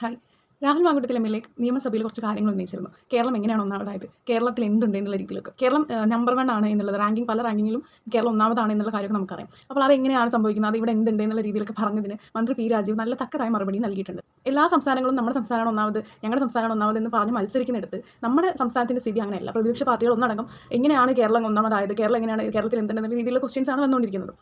Hi. Rahul Mamkootathil MLA നിയമസഭയിൽ കുറച്ച് കാര്യങ്ങൾ ഉന്നയിച്ചിരുന്നു. കേരളം എങ്ങനെയാണ് ഒന്നാമതായത്? കേരളത്തിൽ എന്തുണ്ട് എന്നുള്ള രീതിയിലൊക്കെ. കേരളം നമ്പർ 1 ആണ് എന്നുള്ളത് പല റാങ്കിങ്ങിലും കേരളം ഒന്നാമതാണ് എന്നുള്ള കാര്യമൊക്കെ നമുക്കറിയാം. അപ്പോൾ അതെങ്ങനെയാണ് സംഭവിക്കുന്നത്? അത് ഇവിടെ എന്തുണ്ട് എന്നുള്ള രീതിയിലൊക്കെ പറഞ്ഞതിന് മന്ത്രി പി. രാജീവ് നല്ല തക്കതായ മറുപടി നൽകിയിട്ടുണ്ട്. എല്ലാ സംസ്ഥാനങ്ങളും നമ്മുടെ സംസ്ഥാനമാണ് ഒന്നാമത്, ഞങ്ങളുടെ സംസ്ഥാനമാണ് ഒന്നാമത് എന്ന് പറഞ്ഞ് മത്സരിക്കുന്നിടത്ത് നമ്മുടെ സംസ്ഥാനത്തിൻ്റെ സ്ഥിതി അങ്ങനെയല്ല. പ്രതിപക്ഷ പാർട്ടികൾ ഒന്നടങ്കം എങ്ങനെയാണ് കേരളം ഒന്നാമതായത്? കേരളം എങ്ങനെയാണ് കേരളത്തിൽ എന്തുണ്ടെന്ന രീതിയിലുള്ള ക്വസ്റ്റ്യൻസാണ് വന്നുകൊണ്ടിരിക്കുന്നത്.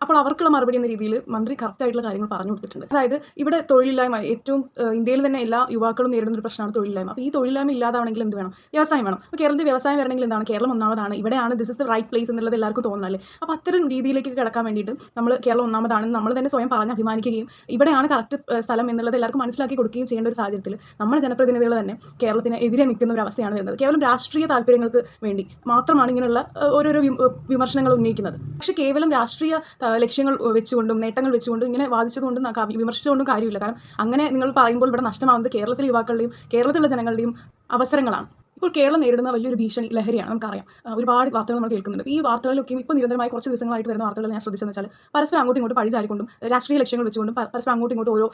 അപ്പോൾ അവർക്കുള്ള മറുപടി എന്ന രീതിയിൽ മന്ത്രി കറക്റ്റായിട്ടുള്ള കാര്യങ്ങൾ പറഞ്ഞു കൊടുത്തിട്ടുണ്ട്. അതായത് ഇവിടെ തൊഴിലില്ലായ്മ ഏറ്റവും ഇന്ത്യയിൽ തന്നെ എല്ലാ യുവാക്കളും നേരിടുന്ന ഒരു പ്രശ്നമാണ് തൊഴിലില്ലായ്മ. അപ്പോൾ ഈ തൊഴിലില്ലായ്മ ഇല്ലാതാവണമെങ്കിൽ എന്ത് വേണം? വ്യവസായം വേണം. അപ്പോൾ കേരളത്തിൽ വ്യവസായം വരണമെങ്കിൽ എന്താണ്? കേരളം ഒന്നാമതാണ്, ഇവിടെയാണ് this is the right place എന്നുള്ളത് എല്ലാവർക്കും തോന്നുന്നതല്ലേ. അപ്പോൾ അത്തരം രീതിയിലേക്ക് കിടക്കാൻ വേണ്ടിയിട്ട് നമ്മൾ കേരളം ഒന്നാമതാണെന്ന് നമ്മൾ തന്നെ സ്വയം പറഞ്ഞ് അഭിമാനിക്കുകയും ഇവിടെയാണ് കറക്റ്റ് സ്ഥലം എന്നുള്ളത് എല്ലാവർക്കും മനസ്സിലാക്കി കൊടുക്കുകയും ചെയ്യേണ്ട ഒരു സാഹചര്യത്തിൽ നമ്മുടെ ജനപ്രതിനിധികൾ തന്നെ കേരളത്തിന് എതിരെ നിൽക്കുന്ന ഒരു അവസ്ഥയാണ് വരുന്നത്. കേവലം രാഷ്ട്രീയ താല്പര്യങ്ങൾക്ക് വേണ്ടി മാത്രമാണ് ഇങ്ങനെയുള്ള ഓരോരോ വിമർശനങ്ങൾ ഉന്നയിക്കുന്നത്. പക്ഷേ കേവലം രാഷ്ട്രീയ ലക്ഷ്യങ്ങൾ വെച്ചുകൊണ്ടും നേട്ടങ്ങൾ വെച്ചുകൊണ്ടും ഇങ്ങനെ വാദിച്ചതുകൊണ്ടും വിമർശിച്ചുകൊണ്ടും കാര്യമില്ല. കാരണം അങ്ങനെ നിങ്ങൾ പറയുമ്പോൾ ഇവിടെ നഷ്ടമാവുന്നത് കേരളത്തിലെ യുവാക്കളുടെയും കേരളത്തിലുള്ള ജനങ്ങളുടെയും അവസരങ്ങളാണ്. ഇപ്പോൾ കേരളം നേരിടുന്ന വലിയൊരു ഭീഷണി ലഹരിയാണ്, നമുക്കറിയാം. ഒരുപാട് വാർത്തകൾ നമ്മൾ കേൾക്കുന്നുണ്ട്. ഈ വാർത്തകളിലൊക്കെയും ഇപ്പോൾ നിരന്തരമായി കുറച്ച് ദിവസങ്ങളായിട്ട് വരുന്ന വാർത്തകൾ ഞാൻ ശ്രദ്ധിച്ചെന്ന് വെച്ചാൽ പരസ്പരം അങ്ങോട്ടും ഇങ്ങോട്ടും പഴിചാരിക്കൊണ്ടും രാഷ്ട്രീയ ലക്ഷ്യങ്ങൾ വെച്ചുകൊണ്ടും പരസ്പരം അങ്ങോട്ടും ഇങ്ങോട്ടും ഓരോ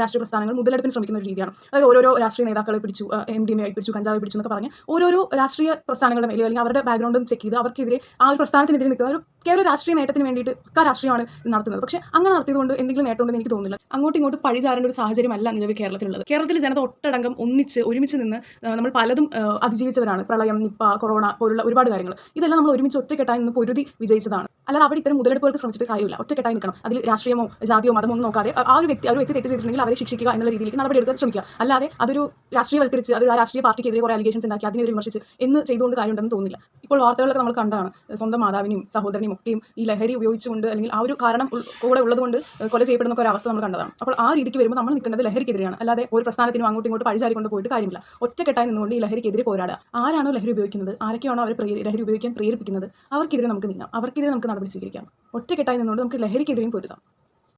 രാഷ്ട്രീയ പ്രസ്ഥാനങ്ങൾ മുതലെടുപ്പിന് ശ്രമിക്കുന്ന ഒരു രീതിയാണ്. അതായത് ഓരോരോ രാഷ്ട്രീയ നേതാക്കളെ പിടിച്ചു, MDMA ആയി പിടിച്ചു, കഞ്ചാവ് പിടിച്ചു എന്നൊക്കെ പറഞ്ഞ് ഓരോരോ രാഷ്ട്രീയ പ്രസ്ഥാനങ്ങളുടെ മേലെ അല്ലെങ്കിൽ അവരുടെ ബാക്ക്ഗ്രൗണ്ടും ചെക്ക് ചെയ്ത് അവർക്കെതിരെ ആ ഒരു പ്രസ്ഥാനത്തിനെതിരെ നിൽക്കുന്ന ഒരു കേവല രാഷ്ട്രീയ നേട്ടത്തിന് വേണ്ടിയിട്ട് രാഷ്ട്രീയമാണ് നടത്തുന്നത്. പക്ഷേ അങ്ങനെ നടത്തിയതുകൊണ്ട് എന്തെങ്കിലും നേട്ടമുണ്ടെന്ന് എനിക്ക് തോന്നുന്നില്ല. അങ്ങോട്ടും ഇങ്ങോട്ടും പഴിചാരേണ്ട ഒരു സാഹചര്യമല്ല നിലവിൽ കേരളത്തിലുള്ളത്. കേരളത്തിൽ ജനത ഒട്ടടങ്കം ഒരുമിച്ച് നിന്ന് നമ്മൾ പലതും അതിജീവിച്ചവരാണ്. പ്രളയം, നിപ്പ, കൊറോണ പോലുള്ള ഒരുപാട് കാര്യങ്ങൾ. ഇതെല്ലാം നമ്മൾ ഒരുമിച്ച് ഒറ്റക്കെട്ടായി നിന്ന് പൊരുതി വിജയിച്ചതാണ്. അല്ലാതെ അവിടെ ഇത്തരം മുതലെടുപ്പുകൾക്ക് ശ്രമിച്ചിട്ട് കാര്യമില്ല. ഒറ്റക്കെട്ടായി നിൽക്കണം. അതിൽ രാഷ്ട്രീയമോ ജാതിയോ മതമോ ഒന്നും നോക്കാതെ ആ ഒരു വ്യക്തി തെറ്റ് ചെയ്തിട്ടുണ്ടെങ്കിൽ അവരെ ശിക്ഷിക്കുക എന്നുള്ള രീതിയിലേക്ക് നടപടിയെടുക്കാൻ ശ്രമിക്കുക. അല്ലാതെ അതൊരു രാഷ്ട്രീയവൽക്കരിച്ച് ആ രാഷ്ട്രീയ പാർട്ടിക്കെതിരെ കുറേ അലിഗേഷൻസ് ഉണ്ടാക്കി അതിനെതിരെ വിമർശിച്ച് എന്ന് ചെയ്തുകൊണ്ട് കാര്യമുണ്ടെന്ന് തോന്നുന്നില്ല. ഇപ്പോൾ വാർത്തകളൊക്കെ നമ്മൾ കണ്ടാണ് സ്വന്തം മാതാവിനെയും സഹോദരനെയും ഒക്കെയും ഈ ലഹരി ഉപയോഗിച്ചുകൊണ്ട് അല്ലെങ്കിൽ ആ ഒരു കാരണം കൂടെ ഉള്ളതുകൊണ്ട് കൊല ചെയ്യപ്പെടുന്ന ഒരു അവസ്ഥ നമ്മൾ കണ്ടതാണ്. അപ്പോൾ ആ രീതിക്ക് വരുമ്പോൾ നമ്മൾ നിൽക്കുന്നത് ലഹരിക്കെതിരെയാണ്. അല്ലാതെ ഒരു പ്രസ്ഥാനത്തിനും അങ്ങോട്ടും ഇങ്ങോട്ട് പഴിചാരിക്കൊണ്ട് പോയിട്ട് കാര്യമില്ല. ഒറ്റക്കെട്ടായി നിന്നുകൊണ്ട് ഈ ലഹരിക്കെതിരെ പോരാടുക. ആരാണോ ലഹരി ഉപയോഗിക്കുന്നത്, ആരൊക്കെയാണോ അവരെ ലഹരി ഉപയോഗിക്കാൻ പ്രേരിപ്പിക്കുന്നത്, അവർക്കെതിരെ നമുക്ക് നീങ്ങാം. അവർക്കെതിരെ നമുക്ക് നടപടി സ്വീകരിക്കാം. ഒറ്റക്കെട്ടായി നിന്നുകൊണ്ട് നമുക്ക് ലഹരിക്കെതിരെയും പൊരുതാം.